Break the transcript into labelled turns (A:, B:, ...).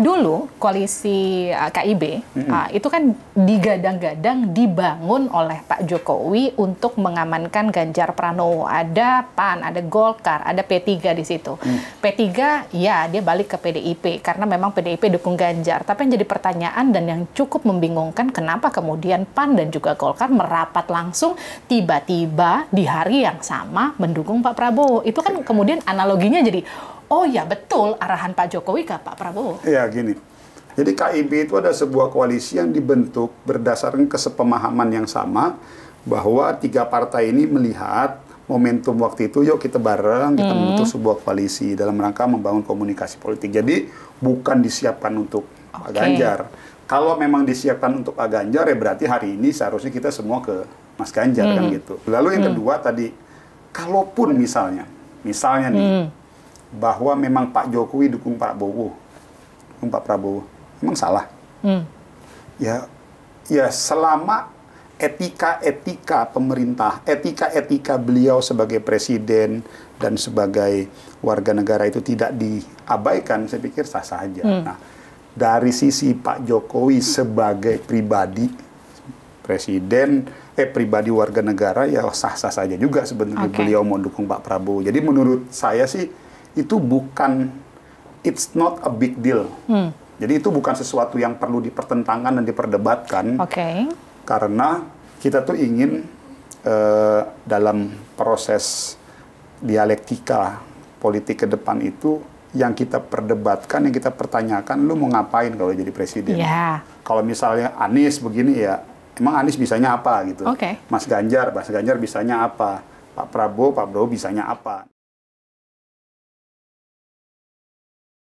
A: Dulu koalisi KIB itu kan digadang-gadang dibangun oleh Pak Jokowi untuk mengamankan Ganjar Pranowo. Ada PAN, ada Golkar, ada P3 di situ. P3 ya dia balik ke PDIP karena memang PDIP dukung Ganjar. Tapi yang jadi pertanyaan dan yang cukup membingungkan kenapa kemudian PAN dan juga Golkar merapat langsung tiba-tiba di hari yang sama mendukung Pak Prabowo. Itu kan kemudian analoginya jadi oh ya betul, arahan Pak Jokowi ke Pak Prabowo.
B: Ya gini, jadi KIB itu ada sebuah koalisi yang dibentuk berdasarkan kesepemahaman yang sama bahwa tiga partai ini melihat momentum waktu itu, yuk kita bareng, kita membentuk sebuah koalisi dalam rangka membangun komunikasi politik. Jadi bukan disiapkan untuk Pak Ganjar. Kalau memang disiapkan untuk Pak Ganjar, ya berarti hari ini seharusnya kita semua ke Mas Ganjar kan gitu. Lalu yang kedua tadi, kalaupun misalnya nih, bahwa memang Pak Jokowi dukung Pak Prabowo, memang salah. Ya selama etika pemerintah, etika beliau sebagai presiden dan sebagai warga negara itu tidak diabaikan, saya pikir sah-sah aja. Nah, dari sisi Pak Jokowi sebagai pribadi presiden, pribadi warga negara, ya sah-sah saja juga sebenarnya beliau mau dukung Pak Prabowo. Jadi menurut saya sih itu bukan, it's not a big deal. Jadi itu bukan sesuatu yang perlu dipertentangkan dan diperdebatkan. Karena kita tuh ingin dalam proses dialektika politik ke depan itu yang kita perdebatkan, yang kita pertanyakan, lu mau ngapain kalau jadi presiden? Kalau misalnya Anies begini ya, emang Anies bisanya apa gitu? Mas Ganjar bisanya apa? Pak Prabowo bisanya apa?